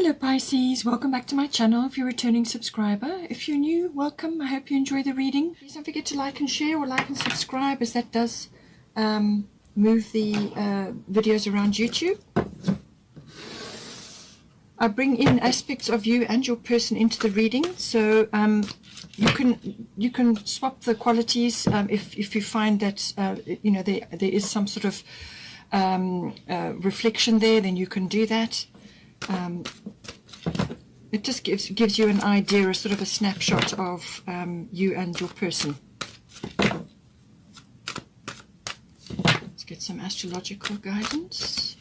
Hello Pisces, welcome back to my channel if you're a returning subscriber. If you're new, welcome. I hope you enjoy the reading. Please don't forget to like and share or like and subscribe, as that does move the videos around YouTube. I bring in aspects of you and your person into the reading, so you can swap the qualities if you find that there is some sort of reflection there, then you can do that. It just gives you an idea, a sort of a snapshot of you and your person. Let's get some astrological guidance.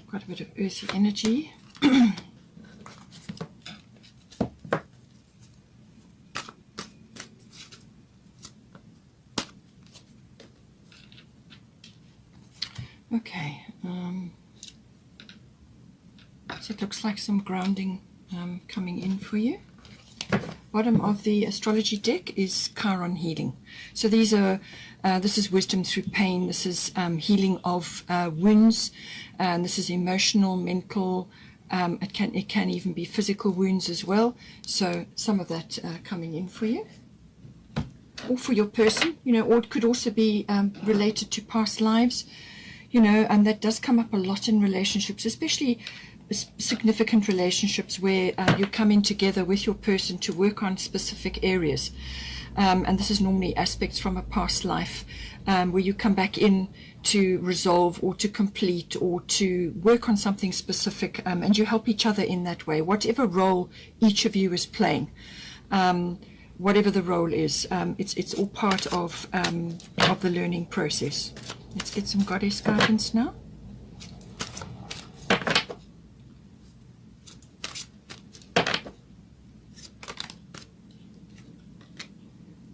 Quite a bit of earthy energy. Okay, so it looks like some grounding coming in for you. Bottom of the astrology deck is Chiron healing. So these are this is wisdom through pain. This is healing of wounds, and this is emotional, mental. It can even be physical wounds as well. So some of that coming in for you, or for your person, or it could also be related to past lives, and that does come up a lot in relationships, especially significant relationships where you're coming together with your person to work on specific areas, and this is normally aspects from a past life, where you come back in to resolve or to complete or to work on something specific, and you help each other in that way, whatever role each of you is playing. Whatever the role is, it's all part of the learning process. Let's get some goddess guidance now.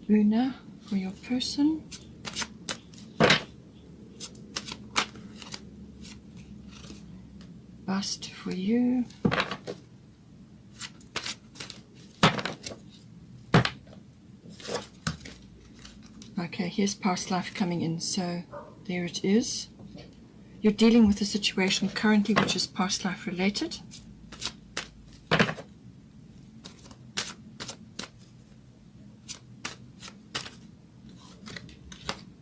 Una for your person. Bust for you. Okay, here's past life coming in, so there it is. You're dealing with a situation currently which is past life related.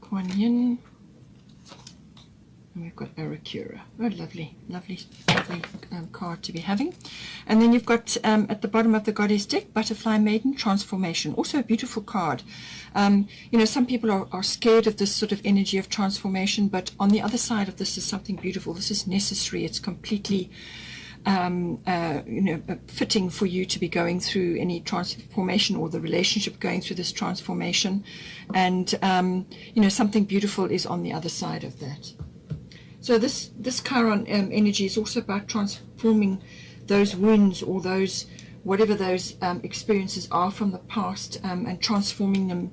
Kuan Yin, and we've got Arakura. Oh, lovely, lovely, lovely card to be having. And then you've got at the bottom of the goddess deck, Butterfly Maiden, Transformation. Also a beautiful card. Some people are scared of this sort of energy of transformation, but on the other side of this is something beautiful. This is necessary. It's completely fitting for you to be going through any transformation, or the relationship going through this transformation, and something beautiful is on the other side of that. So this Chiron energy is also about transforming those wounds, or those whatever those experiences are from the past, and transforming them,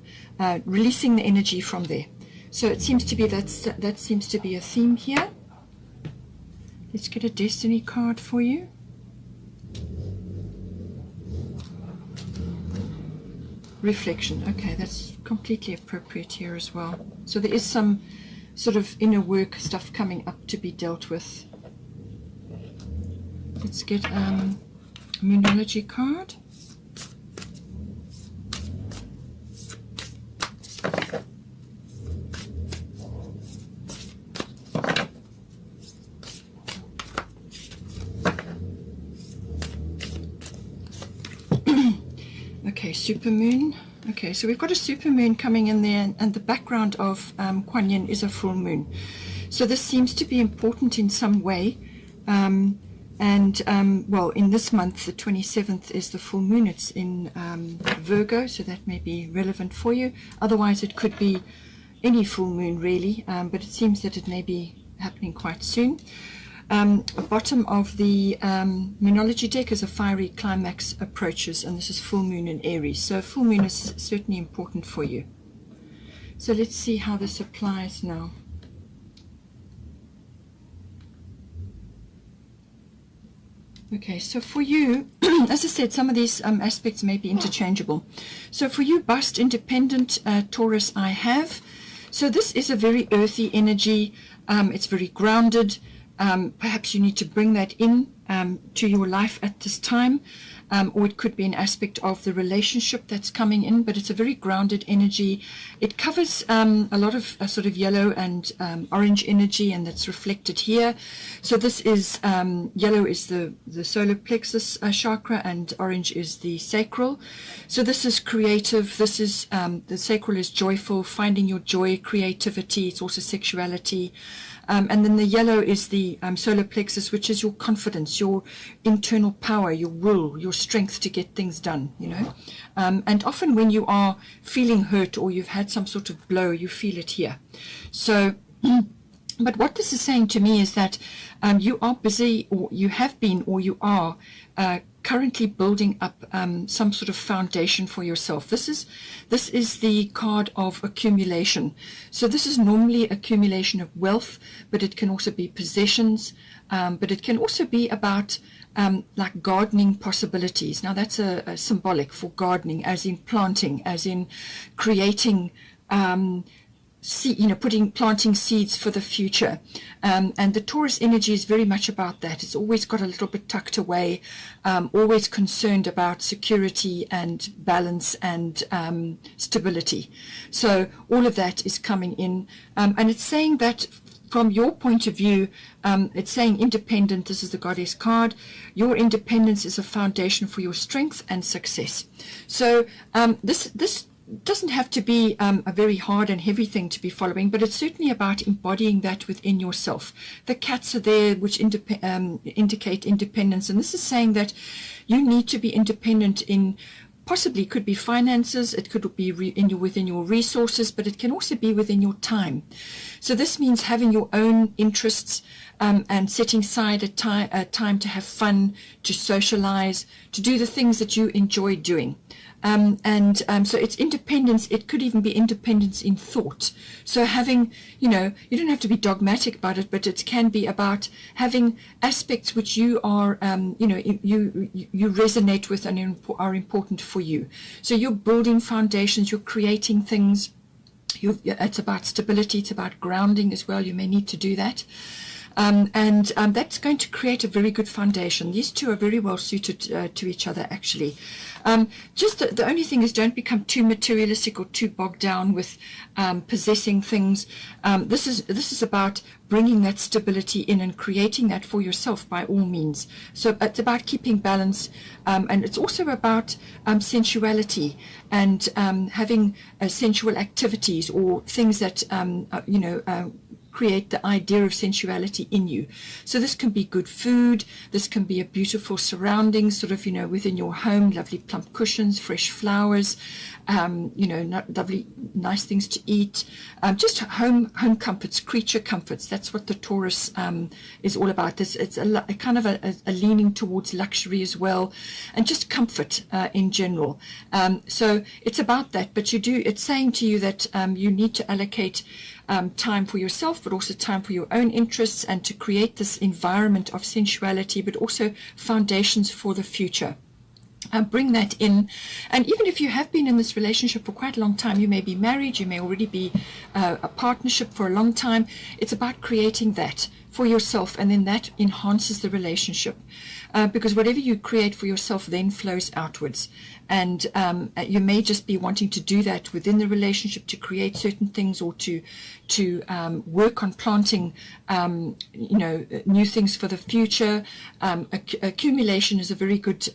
releasing the energy from there. So it seems to be that seems to be a theme here. Let's get a destiny card for you. Reflection. Okay, that's completely appropriate here as well. So there is some sort of inner work stuff coming up to be dealt with. Let's get a Moonology card. Okay, supermoon. Okay, so we've got a supermoon coming in there, and the background of Kuan Yin is a full moon. So this seems to be important in some way. Well, in this month, the 27th is the full moon. It's in Virgo, so that may be relevant for you. Otherwise, it could be any full moon, really, but it seems that it may be happening quite soon. Bottom of the Moonology deck is a fiery climax approaches, and this is full moon in Aries. So full moon is certainly important for you. So let's see how this applies now. Okay, so for you, as I said, some of these aspects may be interchangeable. So for you, bust independent Taurus, I have. So this is a very earthy energy. It's very grounded. Perhaps you need to bring that in to your life at this time. Or it could be an aspect of the relationship that's coming in, but it's a very grounded energy. It covers a lot of sort of yellow and orange energy, and that's reflected here. So this is yellow is the solar plexus chakra, and orange is the sacral. So this is creative. This is the sacral is joyful, finding your joy, creativity. It's also sexuality. And then the yellow is the solar plexus, which is your confidence, your internal power, your will, your strength to get things done, you know. And often when you are feeling hurt or you've had some sort of blow, you feel it here. So, but what this is saying to me is that you are busy, or you have been, or you are currently building up some sort of foundation for yourself. This is the card of accumulation. So this is normally accumulation of wealth, but it can also be possessions, but it can also be about like gardening possibilities. Now that's a symbolic for gardening, as in planting, as in creating planting seeds for the future. And the Taurus energy is very much about that. It's always got a little bit tucked away, always concerned about security and balance and stability. So all of that is coming in. And it's saying that from your point of view, it's saying independent. This is the goddess card. Your independence is a foundation for your strength and success. So this doesn't have to be a very hard and heavy thing to be following, but it's certainly about embodying that within yourself. The cats are there, which indicate independence, and this is saying that you need to be independent in, possibly could be finances, it could be within your resources, but it can also be within your time. So this means having your own interests and setting aside a time to have fun, to socialize, to do the things that you enjoy doing. So it's independence. It could even be independence in thought. So having, you don't have to be dogmatic about it, but it can be about having aspects which you are, you resonate with and are important for you. So you're building foundations, you're creating things. It's about stability, it's about grounding as well. You may need to do that. That's going to create a very good foundation. These two are very well suited to each other, actually. Just the only thing is, don't become too materialistic or too bogged down with possessing things. This is about bringing that stability in and creating that for yourself by all means. So it's about keeping balance, and it's also about sensuality and having sensual activities or things that create the idea of sensuality in you. So this can be good food, this can be a beautiful surrounding, sort of, within your home, lovely plump cushions, fresh flowers, lovely, nice things to eat, just home comforts, creature comforts. That's what the Taurus is all about. It's a kind of a leaning towards luxury as well, and just comfort in general. So it's about that, but it's saying to you that you need to allocate time for yourself, but also time for your own interests, and to create this environment of sensuality, but also foundations for the future. Bring that in. And even if you have been in this relationship for quite a long time, you may be married, you may already be a partnership for a long time, it's about creating that for yourself, and then that enhances the relationship, because whatever you create for yourself then flows outwards. And you may just be wanting to do that within the relationship, to create certain things, or to work on planting new things for the future. Accumulation is a very good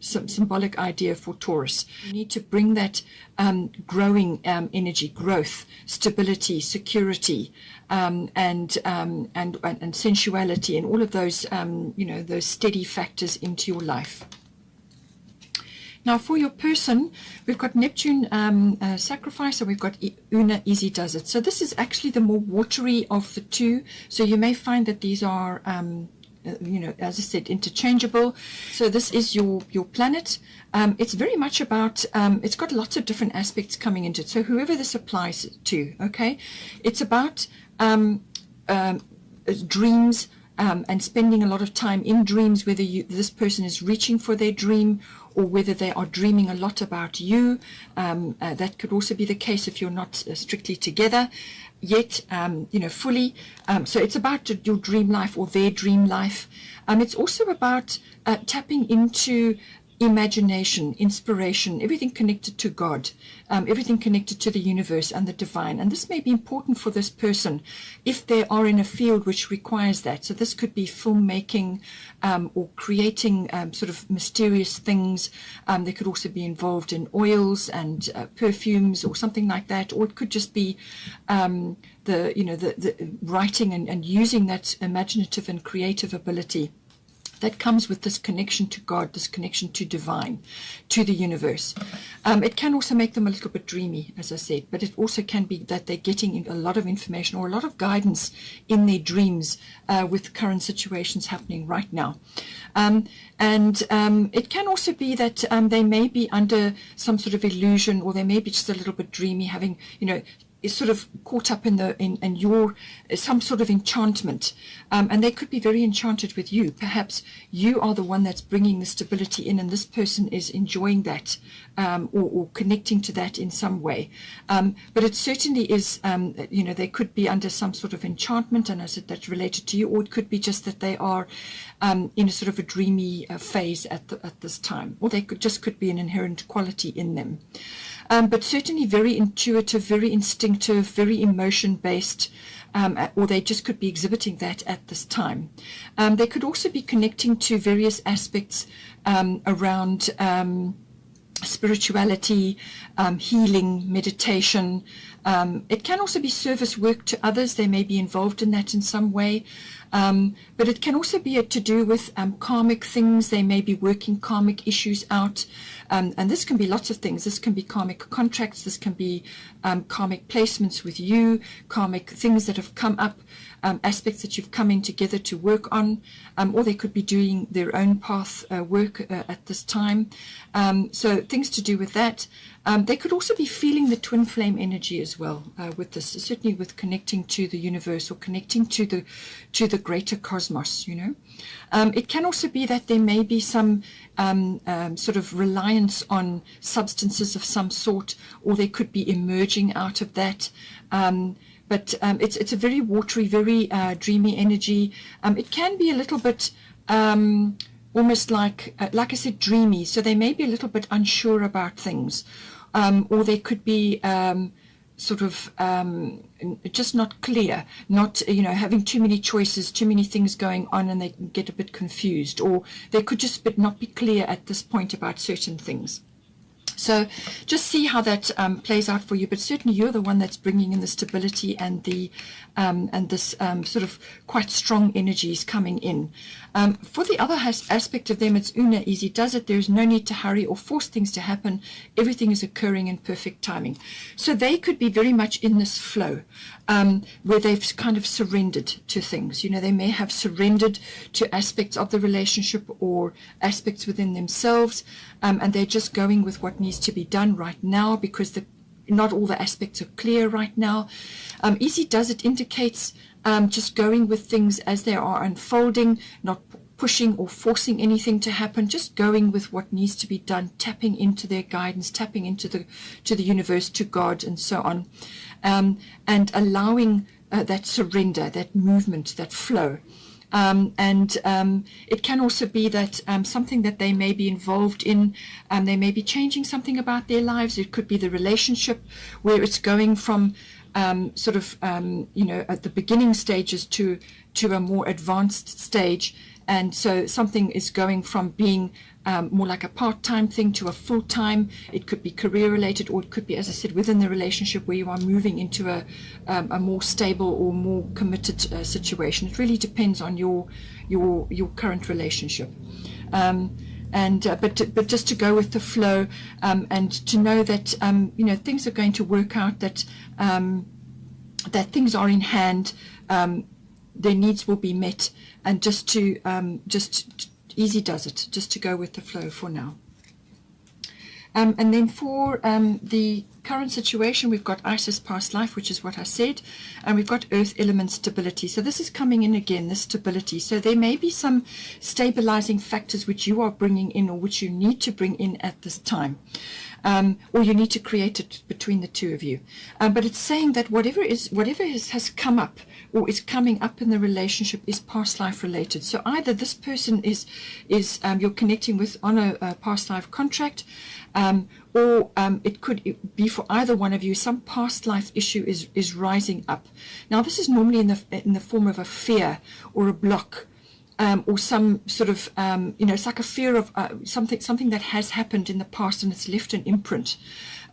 symbolic idea for Taurus. You need to bring that growing energy, growth, stability, security, and sensuality, and all of those those steady factors into your life. Now, for your person, we've got Neptune sacrifice, and we've got Una easy does it. So this is actually the more watery of the two. So you may find that these are, as I said, interchangeable. So this is your planet. It's very much about, it's got lots of different aspects coming into it. So whoever this applies to, okay, it's about dreams, and spending a lot of time in dreams, whether this person is reaching for their dream or whether they are dreaming a lot about you. That could also be the case if you're not strictly together yet, fully. So it's about your dream life or their dream life. It's also about tapping into imagination, inspiration, everything connected to God, everything connected to the universe and the divine. And this may be important for this person if they are in a field which requires that. So this could be filmmaking or creating sort of mysterious things. They could also be involved in oils and perfumes or something like that. Or it could just be the writing and using that imaginative and creative ability that comes with this connection to God, this connection to divine, to the universe. It can also make them a little bit dreamy, as I said, but it also can be that they're getting a lot of information or a lot of guidance in their dreams with current situations happening right now. It can also be that they may be under some sort of illusion, or they may be just a little bit dreamy, having, is sort of caught up in your some sort of enchantment, and they could be very enchanted with you. Perhaps you are the one that's bringing the stability in, and this person is enjoying that or connecting to that in some way. But it certainly is, they could be under some sort of enchantment, and as that's related to you, or it could be just that they are in a sort of a dreamy phase at this time, or they could be an inherent quality in them. But certainly very intuitive, very instinctive, very emotion-based, or they just could be exhibiting that at this time. They could also be connecting to various aspects around spirituality, healing, meditation. It can also be service work to others. They may be involved in that in some way. But it can also be to do with karmic things. They may be working karmic issues out. And this can be lots of things. This can be karmic contracts. This can be karmic placements with you, karmic things that have come up, aspects that you've come in together to work on, or they could be doing their own path work at this time. So things to do with that. They could also be feeling the twin flame energy as well with this, certainly with connecting to the universe or connecting to the greater cosmos, It can also be that there may be some sort of reliance on substances of some sort, or they could be emerging out of that. But it's a very watery, very dreamy energy. It can be a little bit almost like I said, dreamy. So they may be a little bit unsure about things. Or they could be sort of just not clear, not, having too many choices, too many things going on, and they can get a bit confused. Or they could just not be clear at this point about certain things. So just see how that plays out for you. But certainly you're the one that's bringing in the stability and the and this sort of quite strong energies coming in. For the other aspect of them, it's Una, easy does it. There's no need to hurry or force things to happen. Everything is occurring in perfect timing. So they could be very much in this flow where they've kind of surrendered to things. They may have surrendered to aspects of the relationship or aspects within themselves, and they're just going with what needs to be done right now because not all the aspects are clear right now. Easy does it indicates just going with things as they are unfolding, not pushing or forcing anything to happen, just going with what needs to be done, tapping into their guidance, tapping into the universe, to God, and so on, and allowing that surrender, that movement, that flow. It can also be that something that they may be involved in, they may be changing something about their lives. It could be the relationship where it's going from at the beginning stages to a more advanced stage. And so something is going from being more like a part-time thing to a full-time. It could be career-related, or it could be, as I said, within the relationship where you are moving into a more stable or more committed situation. It really depends on your current relationship. But just to go with the flow, and to know that things are going to work out, that things are in hand, their needs will be met, and just easy does it, just to go with the flow for now. And then for the current situation, we've got Isis past life, which is what I said, and we've got earth element stability. So this is coming in again, this stability. So there may be some stabilizing factors which you are bringing in, or which you need to bring in at this time. Or you need to create it between the two of you. But it's saying that whatever has come up or is coming up in the relationship is past life related. So either this person is you're connecting with on a past life contract, or it could be for either one of you, some past life issue is rising up. Now this is normally in the form of a fear or a block. Or some sort of, it's like a fear of something that has happened in the past and it's left an imprint.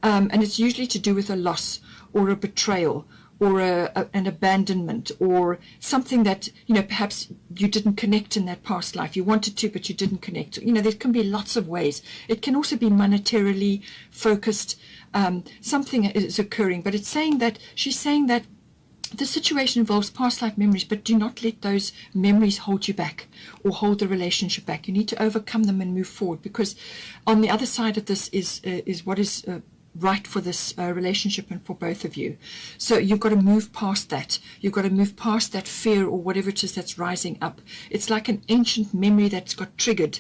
And it's usually to do with a loss or a betrayal or an abandonment, or something that, perhaps you didn't connect in that past life. You wanted to, but you didn't connect. There can be lots of ways. It can also be monetarily focused. Something is occurring, but she's saying that the situation involves past life memories, but do not let those memories hold you back or hold the relationship back. You need to overcome them and move forward, because on the other side of this is what is right for this relationship and for both of you. So you've got to move past that. You've got to move past that fear or whatever it is that's rising up. It's like an ancient memory that's got triggered,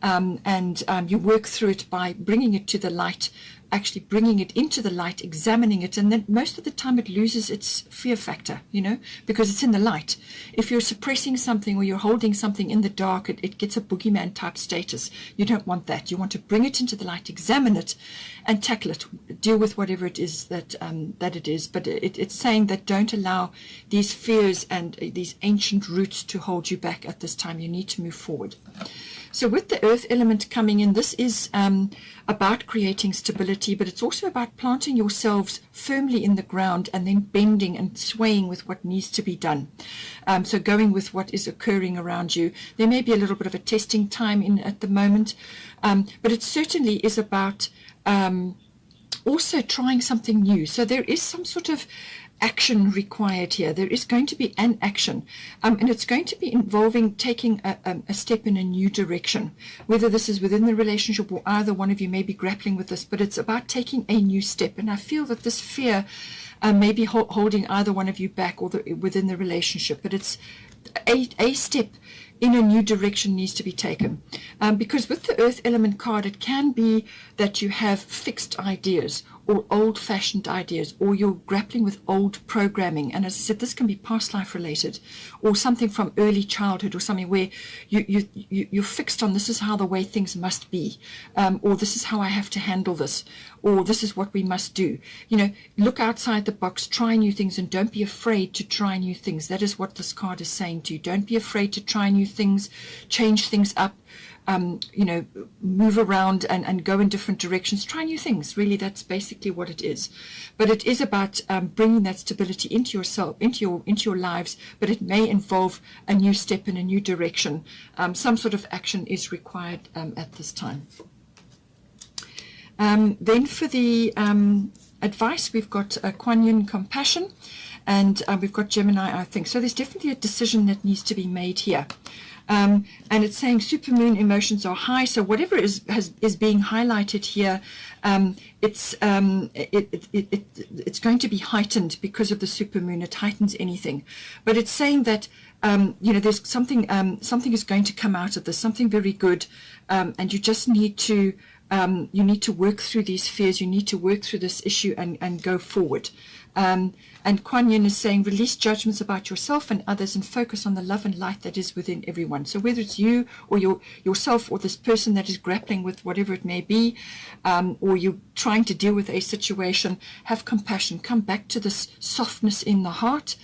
and you work through it by bringing it to the light, actually bringing it into the light, examining it, and then most of the time it loses its fear factor, because it's in the light. If you're suppressing something or you're holding something in the dark, it gets a boogeyman type status. You don't want that. You want to bring it into the light, examine it, and tackle it, deal with whatever it is that it is. But it's saying that don't allow these fears and these ancient roots to hold you back at this time. You need to move forward. So with the earth element coming in, this is about creating stability, but it's also about planting yourselves firmly in the ground and then bending and swaying with what needs to be done. So going with what is occurring around you. There may be a little bit of a testing time in at the moment, but it certainly is about also trying something new. So there is some sort of action required here. There is going to be an action, and it's going to be involving taking a step in a new direction, whether this is within the relationship or either one of you may be grappling with this, but it's about taking a new step. And I feel that this fear may be holding either one of you back or within the relationship, but it's a step in a new direction needs to be taken, because with the earth element card, it can be that you have fixed ideas or old-fashioned ideas, or you're grappling with old programming. And as I said, this can be past life related, or something from early childhood, or something where you're fixed on this is how the way things must be, or this is how I have to handle this, or this is what we must do. Look outside the box, try new things, and don't be afraid to try new things. That is what this card is saying to you. Don't be afraid to try new things, change things up, move around and go in different directions, try new things. Really, that's basically what it is. But it is about bringing that stability into yourself, into your lives, but it may involve a new step in a new direction. Some sort of action is required at this time. Then for the advice, we've got Kuan Yin, compassion, and we've got Gemini, I think. So there's definitely a decision that needs to be made here. And it's saying supermoon emotions are high. So whatever is being highlighted here, it's going to be heightened because of the supermoon. It heightens anything, but it's saying that there's something is going to come out of this, something very good, and you just need to work through these fears. You need to work through this issue and go forward. And Kuan Yin is saying, release judgments about yourself and others and focus on the love and light that is within everyone. So whether it's you or yourself or this person that is grappling with whatever it may be, or you're trying to deal with a situation, have compassion. Come back to this softness in the heart.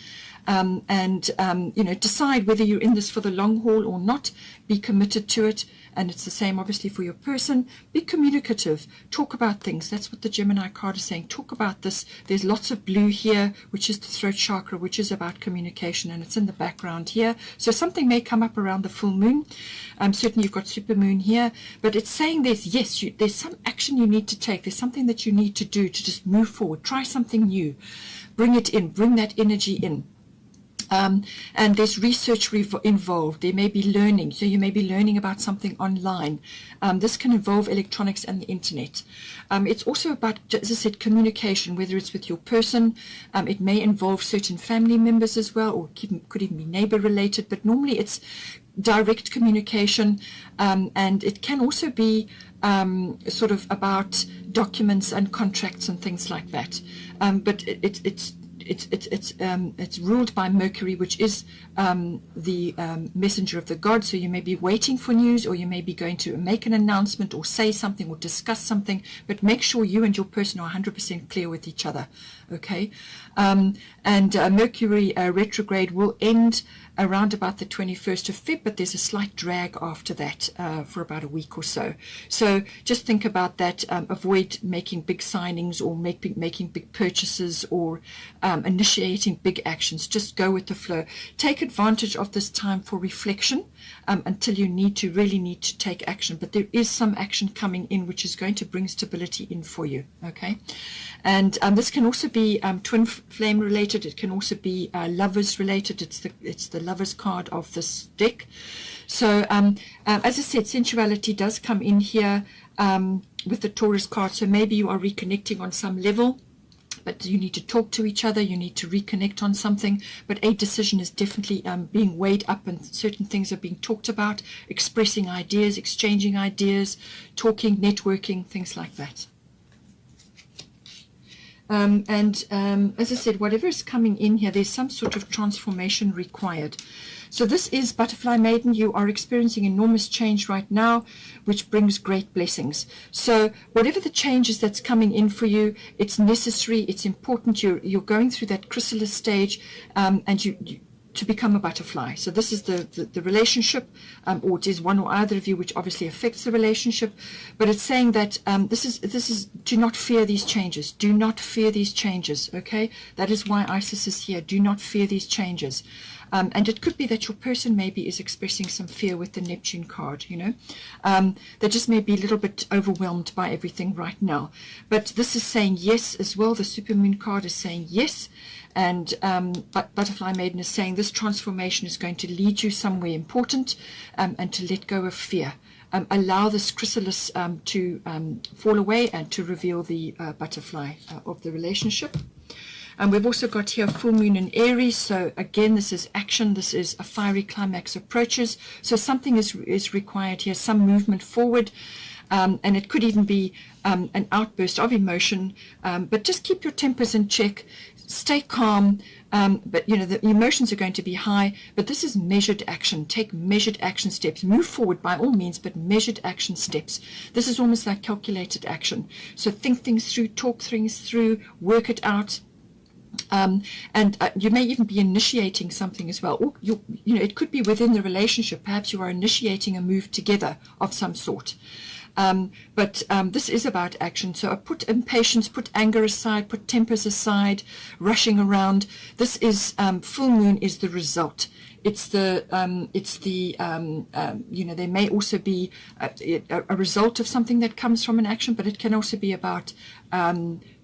Decide whether you're in this for the long haul or not. Be committed to it. And it's the same, obviously, for your person. Be communicative. Talk about things. That's what the Gemini card is saying. Talk about this. There's lots of blue here, which is the throat chakra, which is about communication, and it's in the background here. So something may come up around the full moon. Certainly you've got supermoon here, but it's saying there's some action you need to take. There's something that you need to do to just move forward. Try something new. Bring it in. Bring that energy in. And there's research involved. There may be learning. So you may be learning about something online. This can involve electronics and the internet. It's also about, as I said, communication, whether it's with your person. It may involve certain family members as well, or could even be neighbor related. But normally it's direct communication. And it can also be sort of about documents and contracts and things like that. But it's ruled by Mercury, which is the messenger of the gods. So you may be waiting for news, or you may be going to make an announcement or say something or discuss something, but make sure you and your person are 100% clear with each other. Okay. And Mercury retrograde will end around about the 21st of Feb, but there's a slight drag after that for about a week or so. So just think about that. Avoid making big signings or making big purchases or initiating big actions. Just go with the flow. Take advantage of this time for reflection until you really need to take action. But there is some action coming in which is going to bring stability in for you. Okay. And this can also be twin flame related. It can also be lovers related. It's the lovers card of this deck. So as I said, sensuality does come in here with the Taurus card. So maybe you are reconnecting on some level, but you need to talk to each other. You need to reconnect on something. But a decision is definitely being weighed up, and certain things are being talked about, expressing ideas, exchanging ideas, talking, networking, things like that. As I said, whatever is coming in here, there's some sort of transformation required. So this is Butterfly Maiden. You are experiencing enormous change right now, which brings great blessings. So whatever the changes that's coming in for you, it's necessary, it's important. You're going through that chrysalis stage, and you to become a butterfly. So this is the relationship, or it is one or either of you, which obviously affects the relationship. But it's saying that this is do not fear these changes. Do not fear these changes. Okay, that is why Isis is here. Do not fear these changes. And it could be that your person maybe is expressing some fear with the Neptune card, you know. They just may be a little bit overwhelmed by everything right now. But this is saying yes as well. The Supermoon card is saying yes. And Butterfly Maiden is saying this transformation is going to lead you somewhere important, and to let go of fear. Allow this chrysalis to fall away and to reveal the butterfly of the relationship. And we've also got here full moon in Aries. So again, this is action. This is a fiery climax approaches. So something is required here, some movement forward. And it could even be an outburst of emotion. But just keep your tempers in check. Stay calm. But, you know, the emotions are going to be high. But this is measured action. Take measured action steps. Move forward by all means, but measured action steps. This is almost like calculated action. So think things through, talk things through, work it out. And you may even be initiating something as well. Or you know, it could be within the relationship. Perhaps you are initiating a move together of some sort. But this is about action. So put impatience, put anger aside, put tempers aside, rushing around. This is full moon is the result. It's the you know, there may also be a result of something that comes from an action, but it can also be about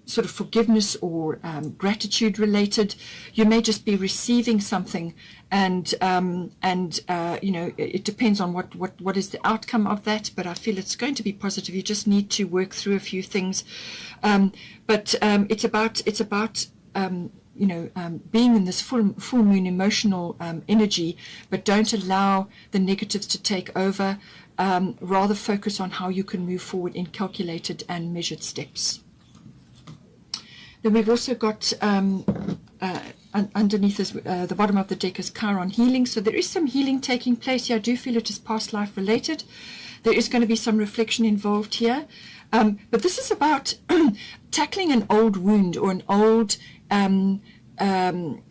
sort of forgiveness or gratitude related. You may just be receiving something, and you know, it depends on what is the outcome of that, but I feel it's going to be positive. You just need to work through a few things, but it's about you know, being in this full moon emotional energy, but don't allow the negatives to take over. Rather focus on how you can move forward in calculated and measured steps. Then we've also got underneath is, the bottom of the deck is Chiron healing. So there is some healing taking place here. I do feel it is past life related. There is going to be some reflection involved here. But this is about tackling an old wound or an old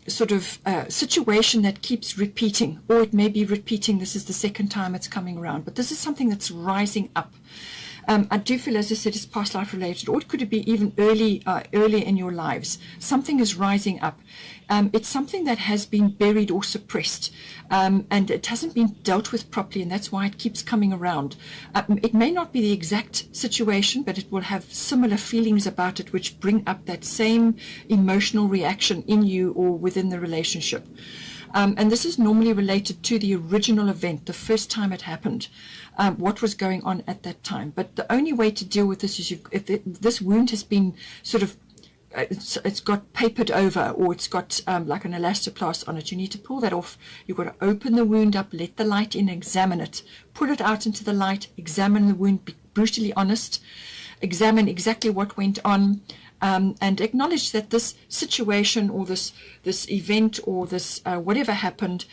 sort of situation that keeps repeating, or it may be repeating. This is the second time it's coming around, but this is something that's rising up. I do feel, as I said, it's past life related, or it could be even earlier in your lives. Something is rising up. It's something that has been buried or suppressed, and it hasn't been dealt with properly, and that's why it keeps coming around. It may not be the exact situation, but it will have similar feelings about it, which bring up that same emotional reaction in you or within the relationship. And this is normally related to the original event, the first time it happened, what was going on at that time. But the only way to deal with this is if this wound has been sort of, it's got papered over, or it's got like an elastoplast on it, you need to pull that off. You've got to open the wound up, let the light in, examine it, pull it out into the light, examine the wound, be brutally honest, examine exactly what went on. And acknowledge that this situation or this event or this whatever happened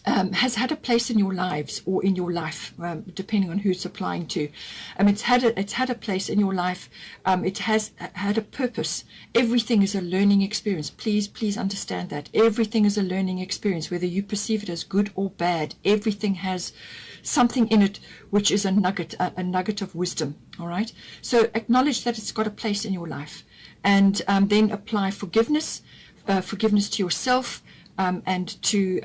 has had a place in your lives or in your life, depending on who it's applying to. It's had a place in your life. It has had a purpose. Everything is a learning experience. Please understand that everything is a learning experience, whether you perceive it as good or bad. Everything has something in it which is a nugget of wisdom. All right, so acknowledge that it's got a place in your life, and then apply forgiveness to yourself, and to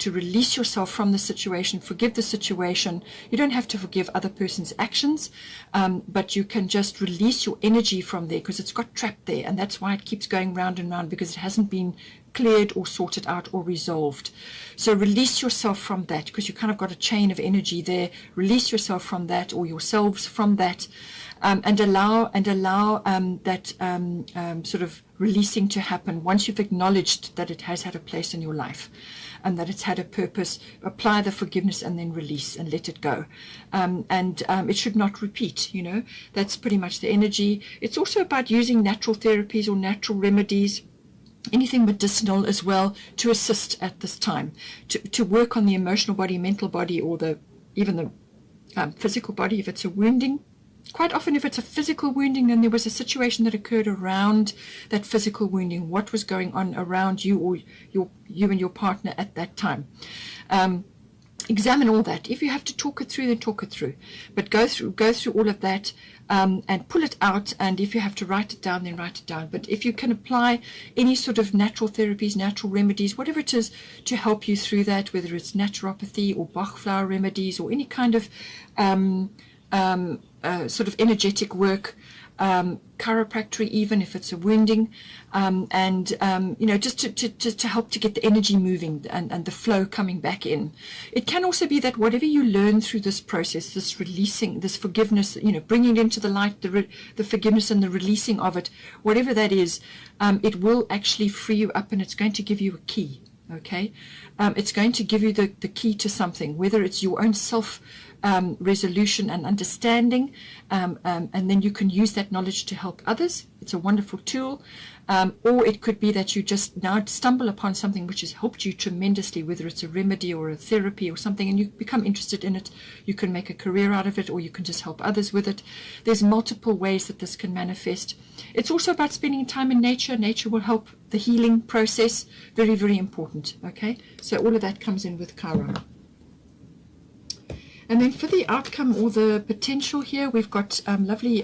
release yourself from the situation. Forgive the situation. You don't have to forgive other person's actions, but you can just release your energy from there, because it's got trapped there, and that's why it keeps going round and round, because it hasn't been cleared or sorted out or resolved. So release yourself from that, because you kind of got a chain of energy there. Release yourself from that, or yourselves from that, and allow that sort of releasing to happen once you've acknowledged that it has had a place in your life and that it's had a purpose. Apply the forgiveness and then release and let it go. It should not repeat, That's pretty much the energy. It's also about using natural therapies or natural remedies, anything medicinal as well, to assist at this time, to work on the emotional body, mental body, or even the physical body if it's a wounding. Quite often, if it's a physical wounding, then there was a situation that occurred around that physical wounding. What was going on around you or you and your partner at that time? Examine all that. If you have to talk it through, then talk it through. But go through all of that and pull it out. And if you have to write it down, then write it down. But if you can apply any sort of natural therapies, natural remedies, whatever it is to help you through that, whether it's naturopathy or Bach flower remedies or any kind of sort of energetic work, chiropractic, even if it's a wounding, just to help to get the energy moving and the flow coming back in. It can also be that whatever you learn through this process, this releasing, this forgiveness, bringing it into the light, the forgiveness and the releasing of it, whatever that is, it will actually free you up, and it's going to give you a key. Okay, it's going to give you the key to something, whether it's your own self resolution and understanding, and then you can use that knowledge to help others. It's a wonderful tool. Or it could be that you just now stumble upon something which has helped you tremendously, whether it's a remedy or a therapy or something, and you become interested in it. You can make a career out of it, or you can just help others with it. There's multiple ways that this can manifest. It's also about spending time in nature. Nature will help the healing process. Very, very important. Okay, so all of that comes in with Chiron. And then for the outcome or the potential here, we've got lovely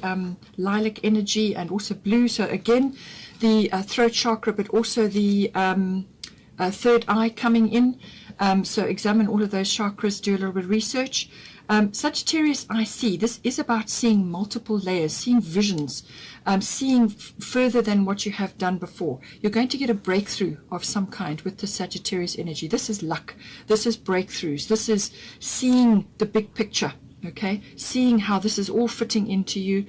lilac energy and also blue. So again, the throat chakra, but also the third eye coming in. So examine all of those chakras, do a little bit of research. Sagittarius, I see. This is about seeing multiple layers, seeing visions, seeing further than what you have done before. You're going to get a breakthrough of some kind with the Sagittarius energy. This is luck. This is breakthroughs. This is seeing the big picture, okay? Seeing how this is all fitting into you.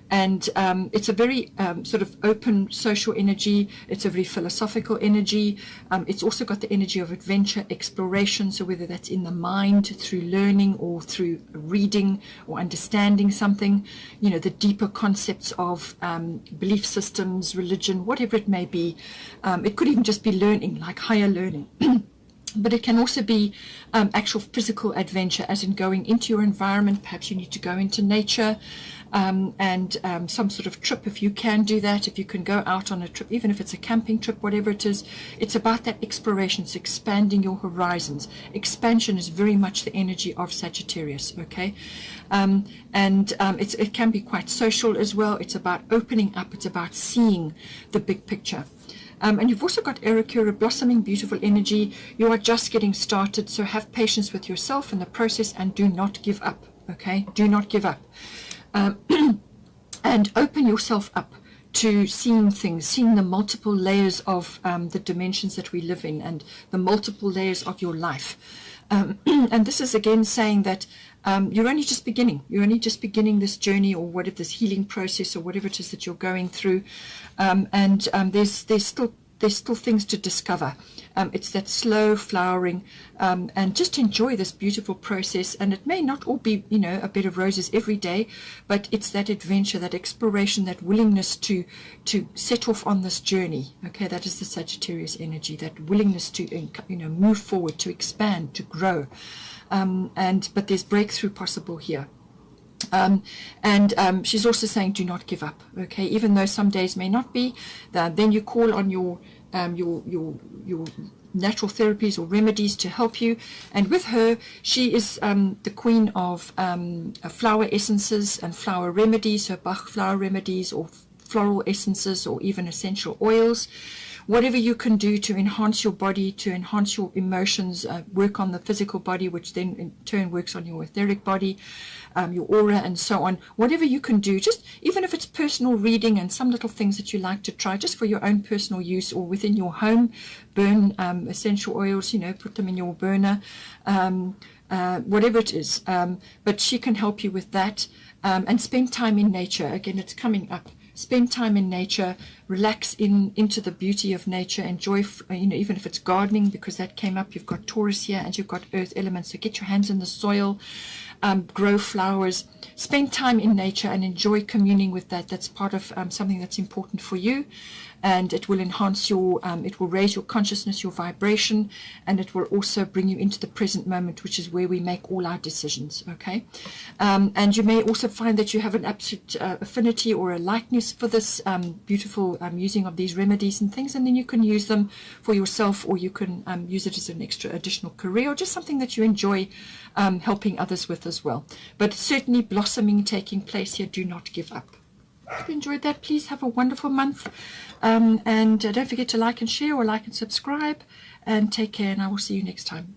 It's a very sort of open social energy. It's a very philosophical energy. It's also got the energy of adventure, exploration. So whether that's in the mind through learning or through reading or understanding something, the deeper concepts of belief systems, religion, whatever it may be. It could even just be learning, like higher learning. But it can also be actual physical adventure, as in going into your environment. Perhaps you need to go into nature, and some sort of trip, if you can do that, if you can go out on a trip, even if it's a camping trip, whatever it is. It's about that exploration. It's expanding your horizons. Expansion is very much the energy of Sagittarius, okay? It can be quite social as well. It's about opening up. It's about seeing the big picture. And you've also got Arakura, blossoming, beautiful energy. You are just getting started, so have patience with yourself in the process and do not give up, okay? Do not give up. And open yourself up to seeing things, seeing the multiple layers of the dimensions that we live in and the multiple layers of your life. And this is again saying that you're only just beginning. You're only just beginning this journey, or whatever, this healing process, or whatever it is that you're going through. There's still things to discover. It's that slow flowering, and just enjoy this beautiful process. And it may not all be, you know, a bed of roses every day, but it's that adventure, that exploration, that willingness to set off on this journey. Okay, that is the Sagittarius energy, that willingness to, you know, move forward, to expand, to grow. But there's breakthrough possible here. She's also saying do not give up, okay? Even though some days may not be, then you call on your natural therapies or remedies to help you. And with her, she is the queen of flower essences and flower remedies, so Bach flower remedies or floral essences or even essential oils. Whatever you can do to enhance your body, to enhance your emotions, work on the physical body, which then in turn works on your etheric body, your aura, and so on. Whatever you can do, just even if it's personal reading and some little things that you like to try, just for your own personal use or within your home, burn essential oils, you know, put them in your burner, whatever it is. But she can help you with that, and spend time in nature. Again, it's coming up. Spend time in nature, relax into the beauty of nature, enjoy, you know, even if it's gardening, because that came up. You've got Taurus here and you've got earth elements, so get your hands in the soil, grow flowers, spend time in nature and enjoy communing with that. That's part of something that's important for you, and it will enhance your, it will raise your consciousness, your vibration, and it will also bring you into the present moment, which is where we make all our decisions, okay? And you may also find that you have an absolute affinity or a likeness for this beautiful using of these remedies and things, and then you can use them for yourself, or you can use it as an extra additional career, or just something that you enjoy helping others with as well. But certainly blossoming taking place here. Do not give up. If you enjoyed that, please have a wonderful month, and don't forget to like and share, or like and subscribe, and take care, and I will see you next time.